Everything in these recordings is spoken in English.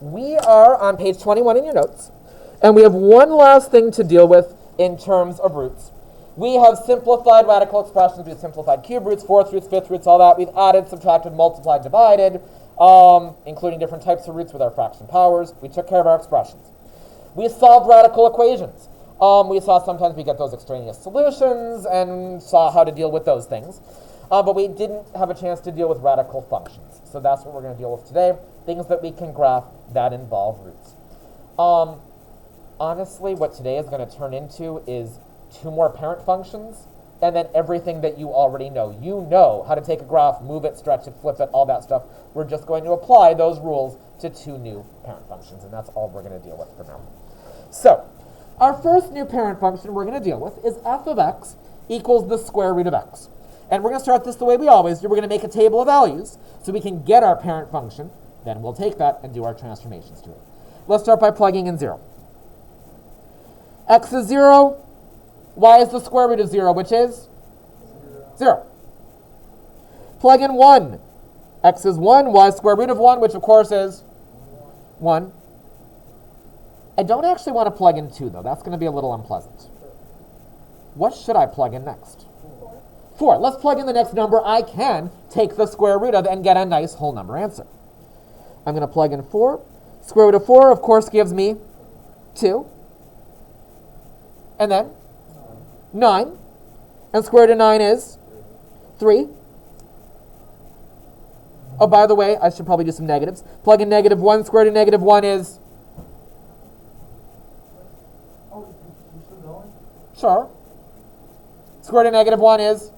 We are on page 21 in your notes, and we have one last thing to deal with in terms of roots. We have simplified radical expressions, we've simplified cube roots, fourth roots, fifth roots, all that. We've added, subtracted, multiplied, divided, including different types of roots with our fraction powers. We took care of our expressions. We solved radical equations. We saw sometimes we get those extraneous solutions and saw how to deal with those things. But we didn't have a chance to deal with radical functions. So that's what we're going to deal with today, things that we can graph that involve roots. Honestly, what today is going to turn into is 2 more parent functions, and then everything that you already know. You know how to take a graph, move it, stretch it, flip it, all that stuff. We're just going to apply those rules to 2 new parent functions, and that's all we're going to deal with for now. So, our first new parent function we're going to deal with is f of x equals the square root of x. And we're going to start this the way we always do. We're going to make a table of values so we can get our parent function. Then we'll take that and do our transformations to it. Let's start by plugging in 0. X is 0. Y is the square root of 0, which is 0. Plug in 1. X is 1. Y is square root of 1, which of course is 1. I don't actually want to plug in 2, though. That's going to be a little unpleasant. What should I plug in next? 4. Let's plug in the next number I can take the square root of and get a nice whole number answer. I'm going to plug in 4. Square root of 4, of course, gives me 2. And then 9. And square root of 9 is 3. Oh, by the way, I should probably do some negatives. Plug in negative 1. Square root of negative 1 is... Sure. Square root of negative 1 is?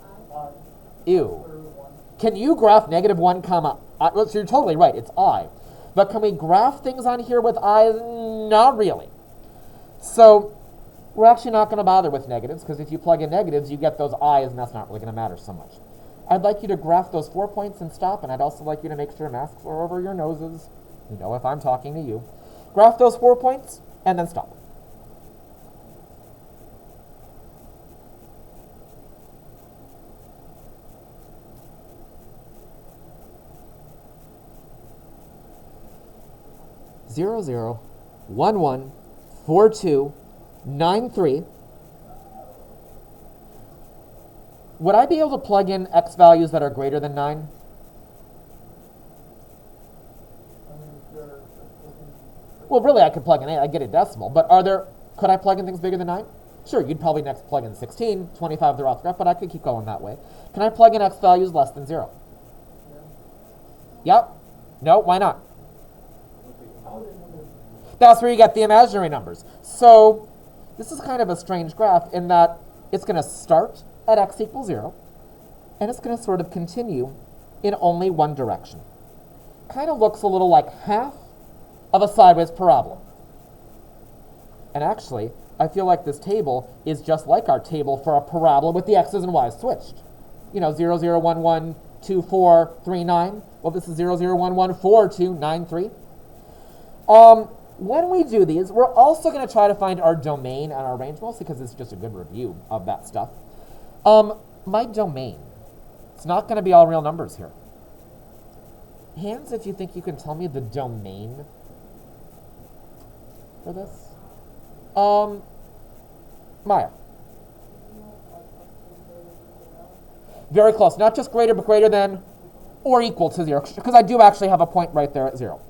Ew. Can you graph negative 1 comma? So you're totally right, it's I. But can we graph things on here with I? Not really. So we're actually not going to bother with negatives, because if you plug in negatives, you get those i's, and that's not really going to matter so much. I'd like you to graph those 4 points and stop, and I'd also like you to make sure masks are over your noses. You know if I'm talking to you. Graph those 4 points, and then stop. Zero, 0, 1, 1, 4, 2, 9, 3. Would I be able to plug in x values that are greater than 9? Well, really, I could plug in 8. I get a decimal. But could I plug in things bigger than 9? Sure, you'd probably next plug in 16, 25 of the Roth graph, but I could keep going that way. Can I plug in x values less than 0? Yep. No, why not? That's where you get the imaginary numbers. So this is kind of a strange graph in that it's going to start at x equals 0, and it's going to sort of continue in only one direction. Kind of looks a little like half of a sideways parabola. And actually, I feel like this table is just like our table for a parabola with the x's and y's switched. 0, 0, 1, 1, 2, 4, 3, 9. Well, this is 0, 0, 1, 1, 4, 2, 9, 3. When we do these, we're also going to try to find our domain and our range, mostly because it's just a good review of that stuff. My domain, it's not going to be all real numbers here. Hands, if you think you can tell me the domain for this. Maya. Very close. Not just greater, but greater than or equal to 0, because I do actually have a point right there at 0.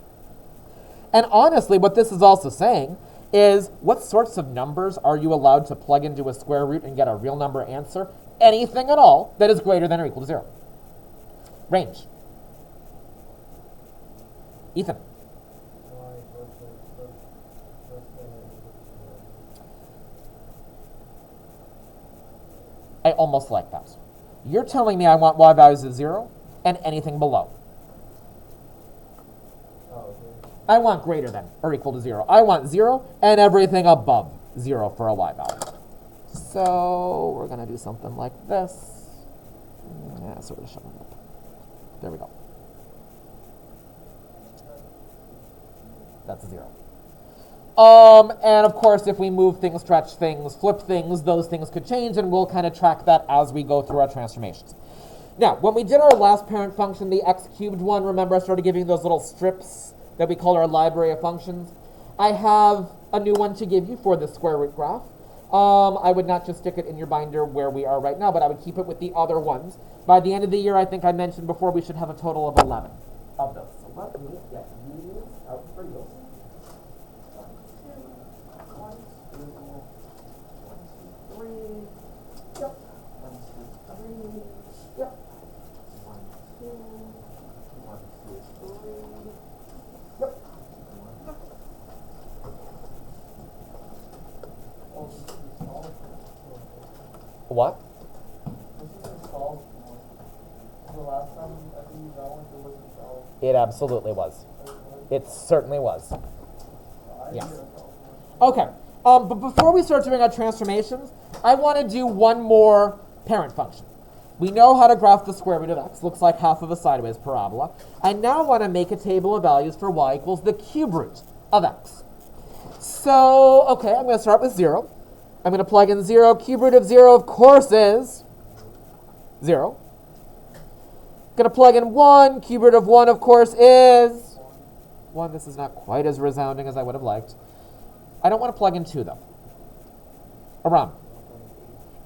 And honestly, what this is also saying is, what sorts of numbers are you allowed to plug into a square root and get a real number answer? Anything at all that is greater than or equal to 0. Range. Ethan. I almost like that. You're telling me I want y values of 0 and anything below. I want greater than or equal to 0. I want 0 and everything above 0 for a y value. So we're going to do something like this. Yeah, sort of shove it up. There we go. That's 0. And of course, if we move things, stretch things, flip things, those things could change, and we'll kind of track that as we go through our transformations. Now, when we did our last parent function, the x cubed one, remember I started giving those little strips that we call our library of functions. I have a new one to give you for the square root graph. I would not just stick it in your binder where we are right now, but I would keep it with the other ones. By the end of the year, I think I mentioned before, we should have a total of 11 of those. So let me get these out for you. 1, 2, 1, 2, 1, 2, 3. Yep. 1, 2, 3. Yep. 1, 2, 1, 2, 3. Yep. What? It absolutely was. It certainly was. Yes. Okay. But before we start doing our transformations, I want to do one more parent function. We know how to graph the square root of x. Looks like half of a sideways parabola. I now want to make a table of values for y equals the cube root of x. So, okay, I'm going to start with 0. I'm going to plug in 0. Cube root of 0, of course, is 0. Going to plug in 1. Cube root of 1, of course, is 1. This is not quite as resounding as I would have liked. I don't want to plug in 2, though. Aram.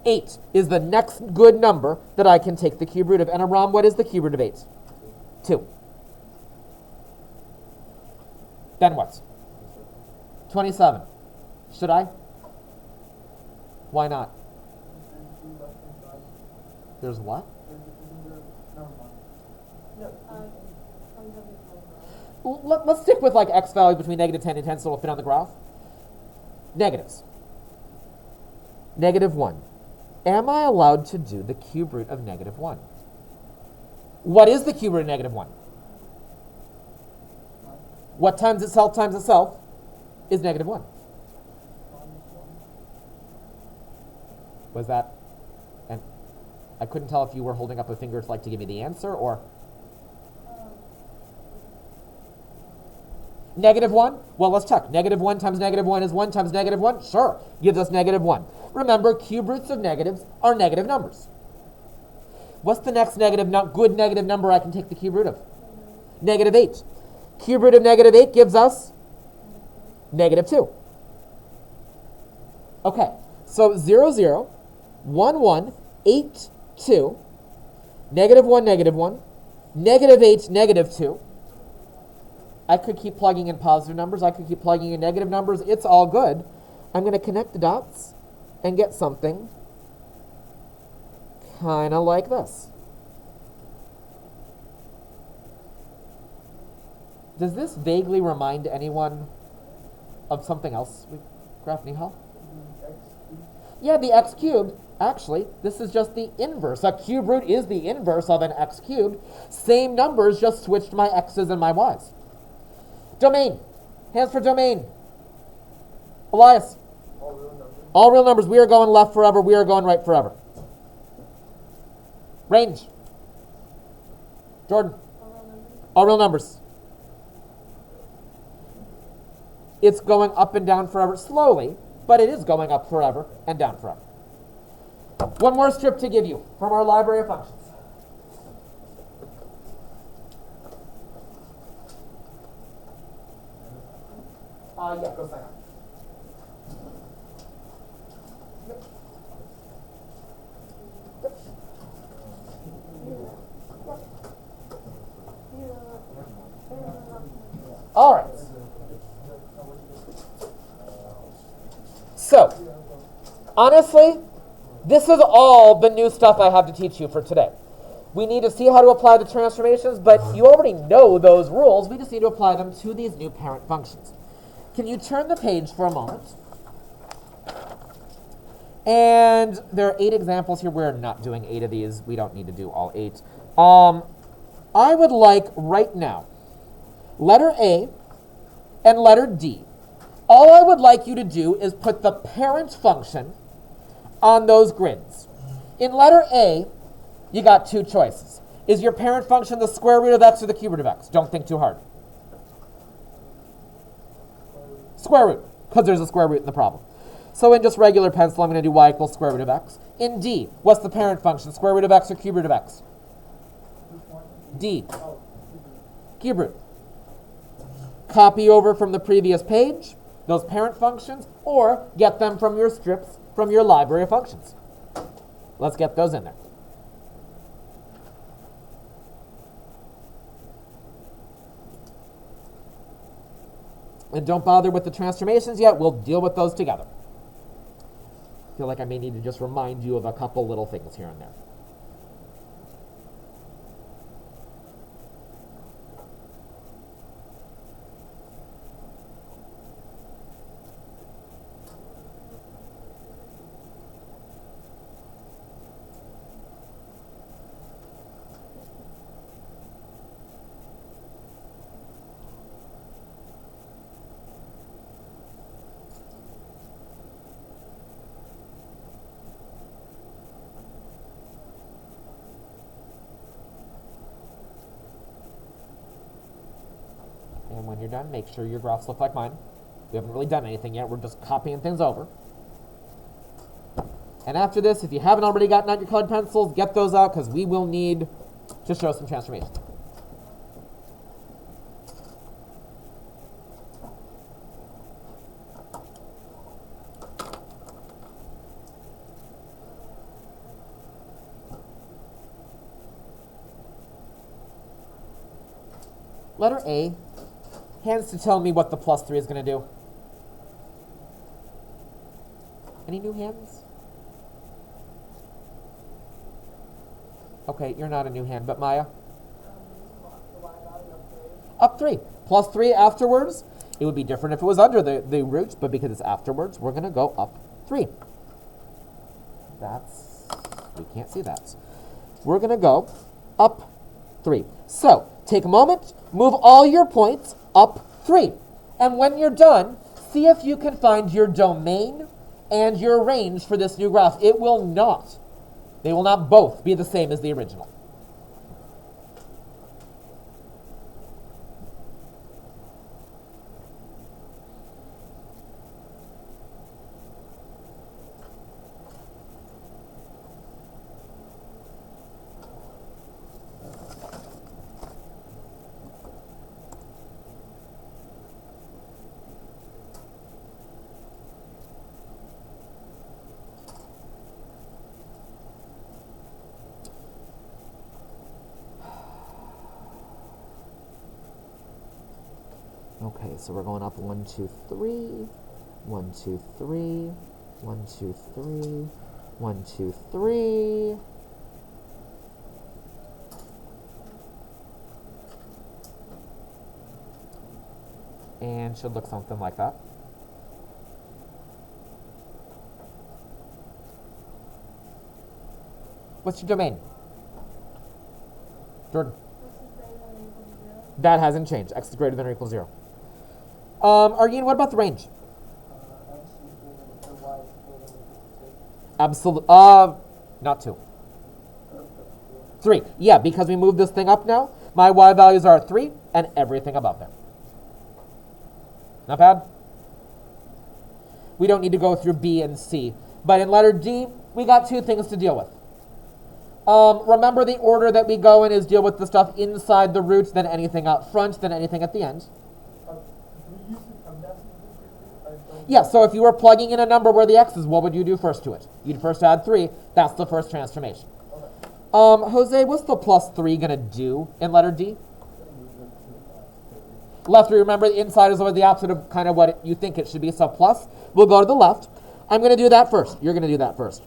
8 is the next good number that I can take the cube root of. And Aram, what is the cube root of 8? 2. Then what? 27. Should I? Why not? There's what? Let's stick with like x value between negative 10 and 10 so it'll fit on the graph. Negatives. Negative 1. Am I allowed to do the cube root of negative 1? What is the cube root of negative 1? What times itself is negative 1? Was that? And I couldn't tell if you were holding up a finger to give me the answer or. Negative 1? Well, let's check. Negative 1 times negative 1 is 1 times negative 1? Sure. Gives us negative 1. Remember, cube roots of negatives are negative numbers. What's the next good negative number I can take the cube root of? Negative 8. Cube root of negative 8 gives us negative 2. Okay. So 0, 0, 1, 1, 8, 2, negative 1, negative 1, negative 8, negative 2. I could keep plugging in positive numbers. I could keep plugging in negative numbers. It's all good. I'm going to connect the dots and get something kind of like this. Does this vaguely remind anyone of something else we graphed, Nihal? Yeah, the x cubed. Actually, this is just the inverse. A cube root is the inverse of an x cubed. Same numbers, just switched my x's and my y's. Domain. Hands for domain. Elias. All real numbers. All real numbers. We are going left forever. We are going right forever. Range. Jordan. All real numbers. It's going up and down forever. Slowly, but it is going up forever and down forever. One more strip to give you from our library of functions. Yeah, go sign up. Yep. All right. So, honestly, this is all the new stuff I have to teach you for today. We need to see how to apply the transformations, but you already know those rules. We just need to apply them to these new parent functions. Can you turn the page for a moment? And there are 8 examples here. We're not doing 8 of these. We don't need to do all 8. I would like right now letter A and letter D. All I would like you to do is put the parent function on those grids. In letter A, you got 2 choices. Is your parent function the square root of x or the cube root of x? Don't think too hard. Square root, because there's a square root in the problem. So in just regular pencil, I'm going to do y equals square root of x. In D, what's the parent function? Square root of x or cube root of x? D. Cube root. copy over from the previous page those parent functions, or get them from your strips from your library of functions. Let's get those in there. And don't bother with the transformations yet. We'll deal with those together. I feel like I may need to just remind you of a couple little things here and there. And when you're done, make sure your graphs look like mine. We haven't really done anything yet. We're just copying things over. And after this, if you haven't already gotten out your colored pencils, get those out because we will need to show some transformations. Letter A. Hands to tell me what the plus 3 is going to do. Any new hands? Okay, you're not a new hand, but Maya? Up 3. Plus 3 afterwards. It would be different if it was under the root, but because it's afterwards, we're going to go up 3. We can't see that. We're going to go up 3. So, take a moment, move all your points up 3. And when you're done, see if you can find your domain and your range for this new graph. They will not both be the same as the original. Okay, so we're going up 1, 2, 3, 1, 2, 3, 1, 2, 3, 1, 2, 3. And should look something like that. What's your domain? Jordan. That hasn't changed. X is greater than or equal to 0. Argene, what about the range? Absolutely. Not 2. 3. Yeah, because we moved this thing up now. My y values are 3 and everything above there. Not bad? We don't need to go through B and C. But in letter D, we got 2 things to deal with. Remember the order that we go in is deal with the stuff inside the root, then anything out front, then anything at the end. Yeah, so if you were plugging in a number where the x is, what would you do first to it? You'd first add 3. That's the first transformation. Jose, what's the plus 3 going to do in letter D? Left 3, remember the inside is always the opposite of kind of what you think it should be, so plus. We'll go to the left. I'm going to do that first. You're going to do that first.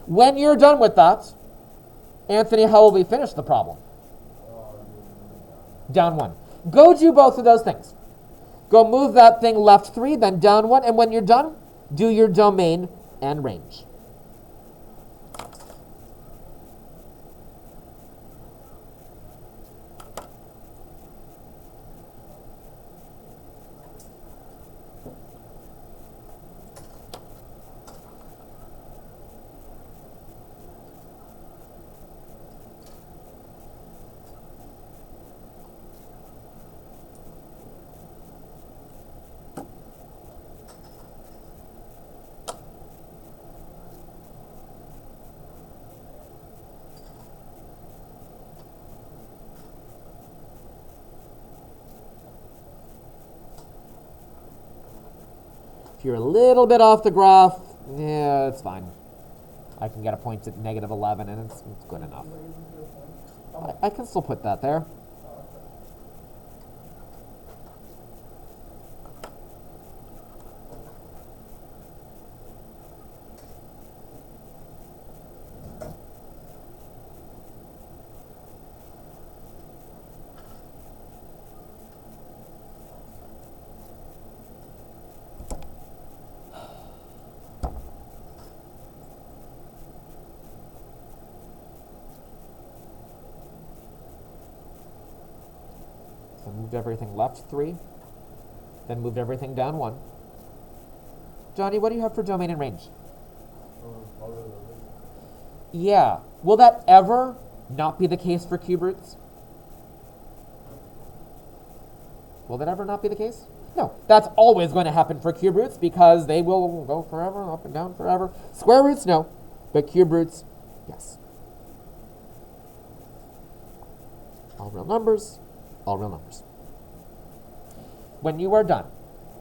When you're done with that, Anthony, how will we finish the problem? Down 1. Go do both of those things. Go move that thing left 3, then down 1, and when you're done, do your domain and range. If you're a little bit off the graph, yeah, it's fine. I can get a point at negative 11, and it's good enough. I can still put that there. Moved everything left 3, then moved everything down 1. Johnny, what do you have for domain and range? Yeah. Will that ever not be the case for cube roots? Will that ever not be the case? No. That's always going to happen for cube roots because they will go forever, up and down forever. Square roots, no. But cube roots, yes. All real numbers. All real numbers. When you are done,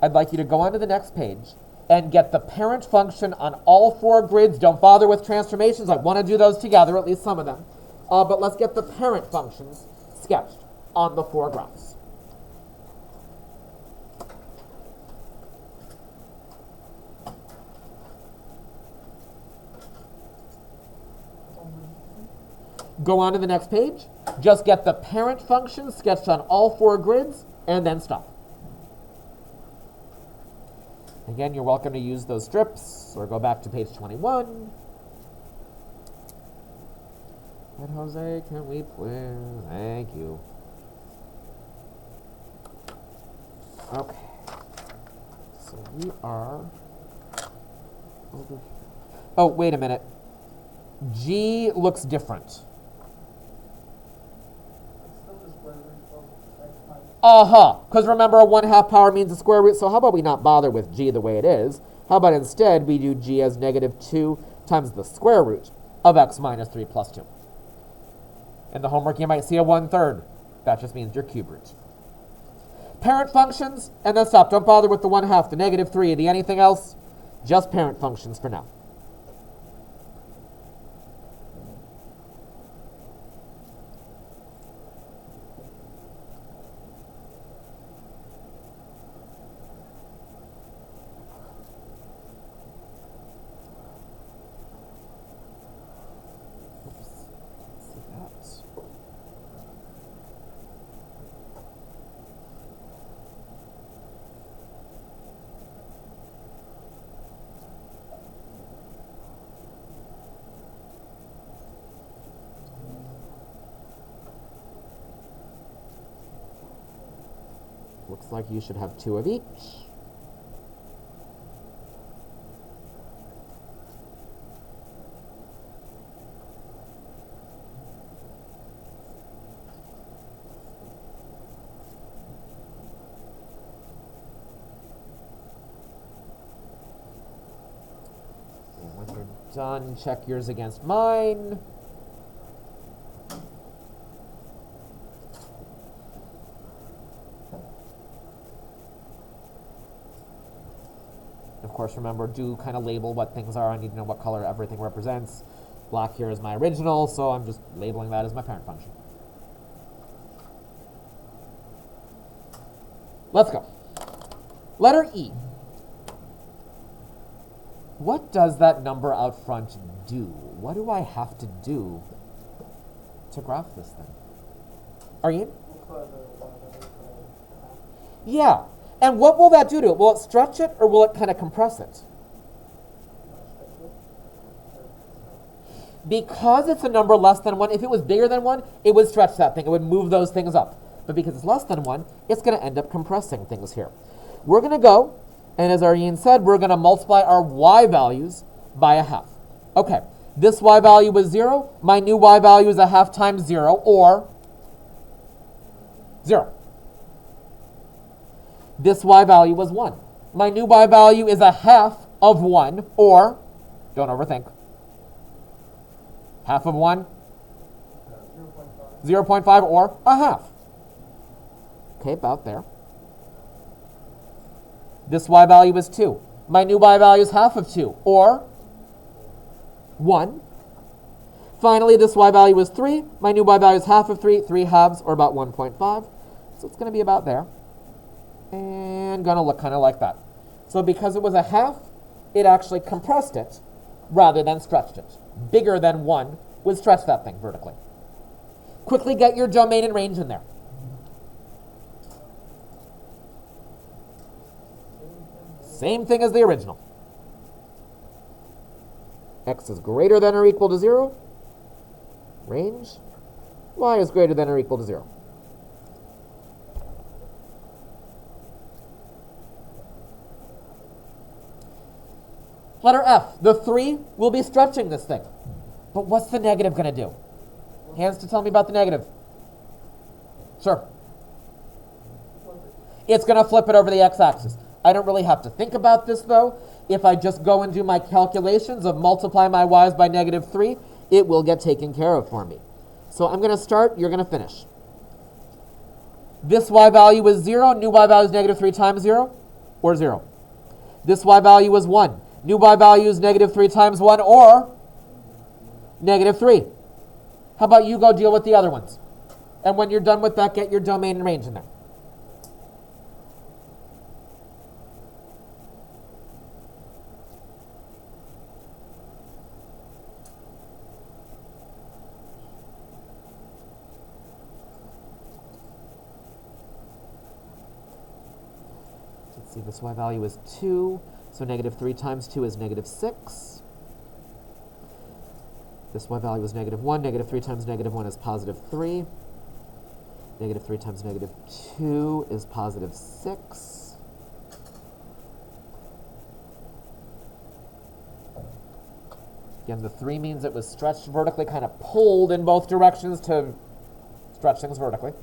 I'd like you to go on to the next page and get the parent function on all 4 grids. Don't bother with transformations. I want to do those together, at least some of them. But let's get the parent functions sketched on the 4 graphs. Go on to the next page. Just get the parent function sketched on all 4 grids, and then stop. Again, you're welcome to use those strips, or go back to page 21. And Jose, can we please? Thank you. Okay. So we are over here. Oh, wait a minute. G looks different. Because remember, a 1/2 power means a square root, so how about we not bother with G the way it is? How about instead we do G as negative 2 times the square root of x minus 3 plus 2. In the homework, you might see a 1/3. That just means your cube root. Parent functions, and then stop. Don't bother with the 1/2, the negative 3, the anything else. Just parent functions for now. Looks like you should have 2 of each. And when you're done, check yours against mine. Of course, remember, do kind of label what things are. I need to know what color everything represents. Black here is my original, so I'm just labeling that as my parent function. Let's go. Letter E. What does that number out front do? What do I have to do to graph this thing? Are you in? Yeah. And what will that do to it? Will it stretch it, or will it kind of compress it? Because it's a number less than 1, if it was bigger than 1, it would stretch that thing. It would move those things up. But because it's less than 1, it's going to end up compressing things here. We're going to go, and as Ariane said, we're going to multiply our y values by 1/2. Okay, this y value was 0. My new y value is 1/2 times 0, or 0. This y value was 1. My new y value is 1/2 of 1, or, don't overthink, 1/2 of 1, 0.5, or 1/2. Okay, about there. This y value is 2. My new y value is half of 2, or 1. Finally, this y value is 3. My new y value is half of 3, 3 halves, or about 1.5. So it's going to be about there. And going to look kind of like that. So because it was a half, it actually compressed it rather than stretched it. Bigger than 1 would stretch that thing vertically. Quickly get your domain and range in there. Same thing as the original. X is greater than or equal to 0. Range. Y is greater than or equal to 0. Letter F. The 3 will be stretching this thing. But what's the negative going to do? Hands to tell me about the negative. Sure. It's going to flip it over the x-axis. I don't really have to think about this, though. If I just go and do my calculations of multiply my y's by negative 3, it will get taken care of for me. So I'm going to start, you're going to finish. This y value is 0, new y value is negative 3 times 0, or 0. This y value is 1. New y value is negative 3 times 1, or negative 3. How about you go deal with the other ones? And when you're done with that, get your domain and range in there. Let's see, this y value is 2, so negative 3 times 2 is negative 6. This y value is negative 1. Negative 3 times negative 1 is positive 3. Negative 3 times negative 2 is positive 6. Again, the 3 means it was stretched vertically, kind of pulled in both directions to stretch things vertically.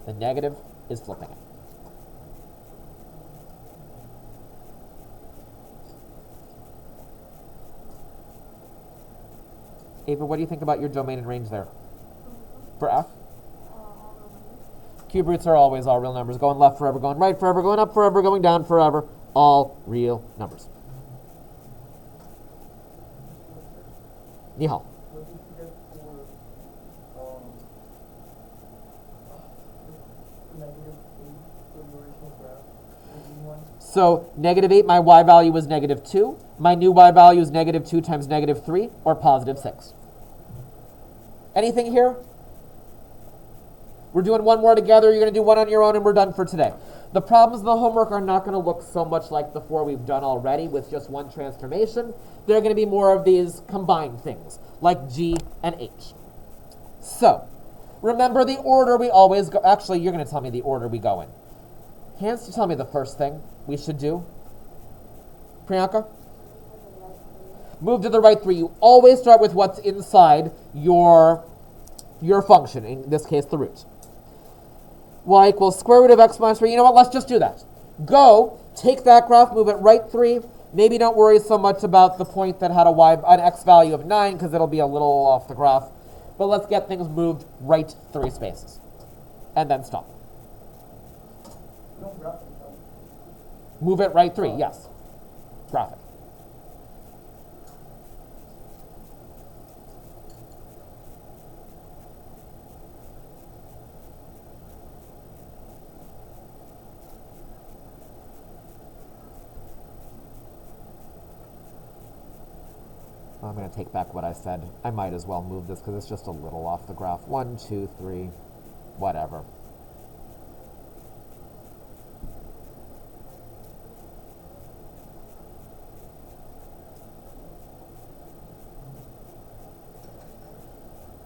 The negative is flipping it. Ava, what do you think about your domain and range there? For F? Cube roots are always all real numbers. Going left forever, going right forever, going up forever, going down forever. All real numbers. Nihal. So negative 8, my y value was negative 2. My new y value is negative 2 times negative 3, or positive 6. Anything here? We're doing one more together. You're going to do one on your own, and we're done for today. The problems in the homework are not going to look so much like the 4 we've done already with just one transformation. They're going to be more of these combined things, like G and H. So, remember the order we always go. Actually, you're going to tell me the order we go in. Hands to tell me the first thing we should do. Priyanka? Move to the right 3. You always start with what's inside your function, in this case, the root. Y equals square root of x minus 3. You know what? Let's just do that. Go, take that graph, move it right 3. Maybe don't worry so much about the point that had an x value of 9, because it'll be a little off the graph. But let's get things moved right 3 spaces. And then stop. Move it right 3, yes. Graphic. I'm going to take back what I said. I might as well move this because it's just a little off the graph. 1, 2, 3, whatever.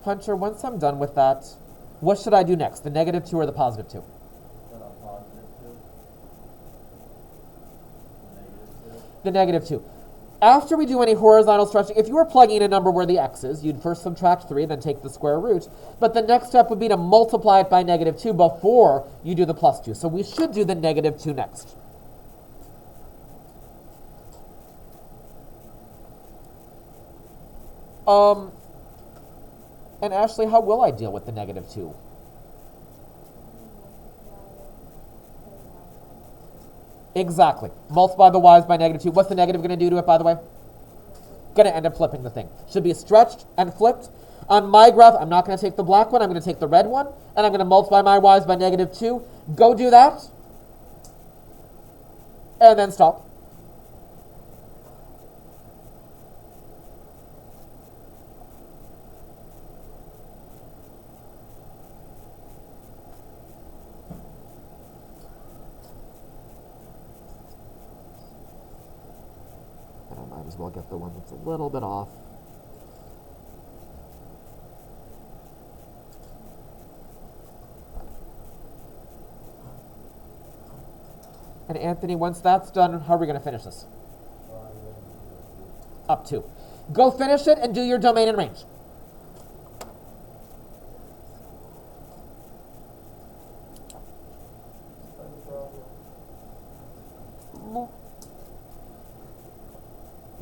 Puncher, once I'm done with that, what should I do next? The negative 2 or the positive 2? The negative 2. After we do any horizontal stretching, if you were plugging in a number where the x is, you'd first subtract 3, then take the square root. But the next step would be to multiply it by negative 2 before you do the plus 2. So we should do the negative 2 next. And Ashley, how will I deal with the negative 2? Exactly. Multiply the y's by negative 2. What's the negative going to do to it, by the way? Going to end up flipping the thing. Should be stretched and flipped. On my graph, I'm not going to take the black one. I'm going to take the red one. And I'm going to multiply my y's by negative 2. Go do that. And then stop. And I might as well get the one that's a little bit off. And Anthony, once that's done, how are we going to finish this? Up 2. Go finish it and do your domain and range.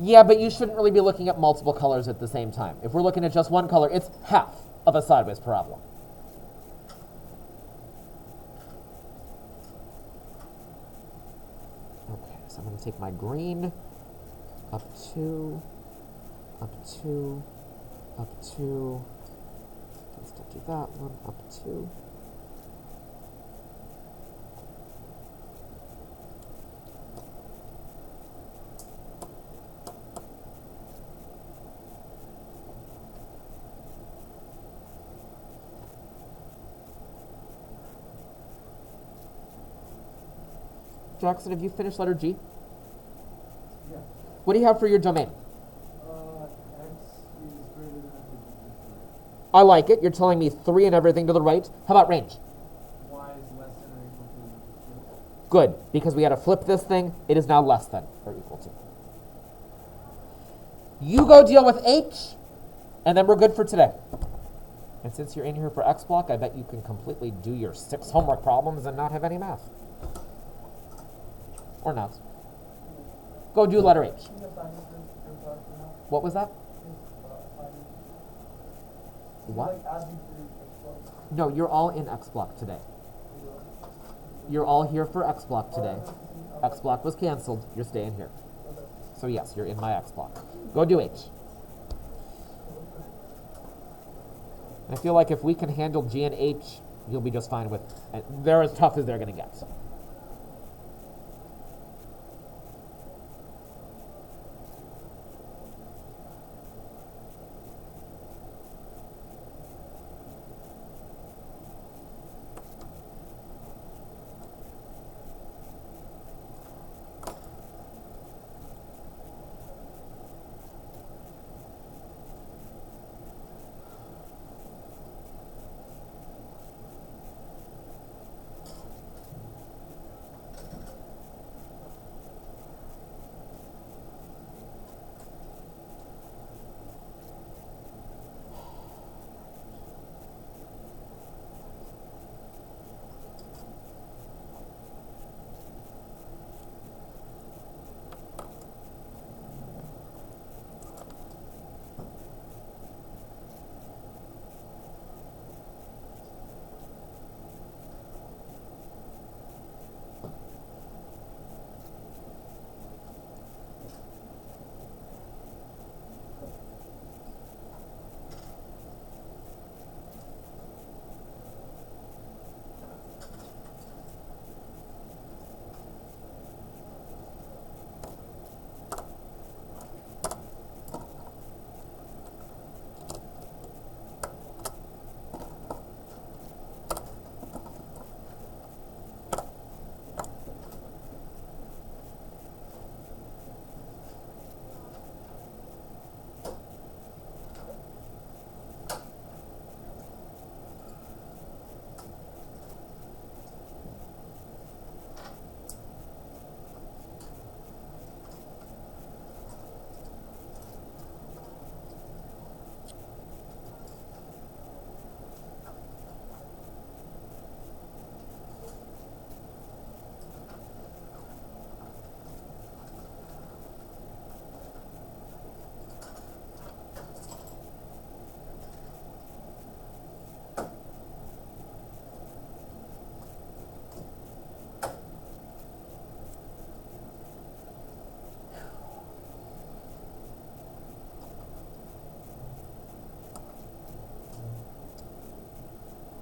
Yeah, but you shouldn't really be looking at multiple colors at the same time. If we're looking at just one color, it's half of a sideways parabola. Okay, so I'm going to take my green, up 2, up 2, up 2. Let's still do that one, up 2. Jackson, have you finished letter G? Yeah. What do you have for your domain? X is greater than or equal to 3. I like it. You're telling me 3 and everything to the right. How about range? Y is less than or equal to 2. Good, because we had to flip this thing. It is now less than or equal to. You go deal with H, and then we're good for today. And since you're in here for X block, I bet you can completely do your 6 homework problems and not have any math. Or not. Go do letter H. What was that? What? No, you're all in X block today. You're all here for X block today. X block was canceled. You're staying here. So yes, you're in my X block. Go do H. I feel like if we can handle G and H, you'll be just fine with it. They're as tough as they're going to get.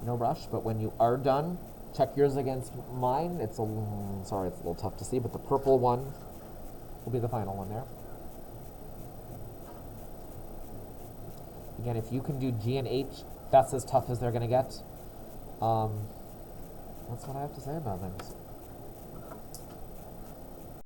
no rush, but when you are done, check yours against mine. Sorry, it's a little tough to see, but the purple one will be the final one there. Again, if you can do G and H, that's as tough as they're going to get. That's what I have to say about things.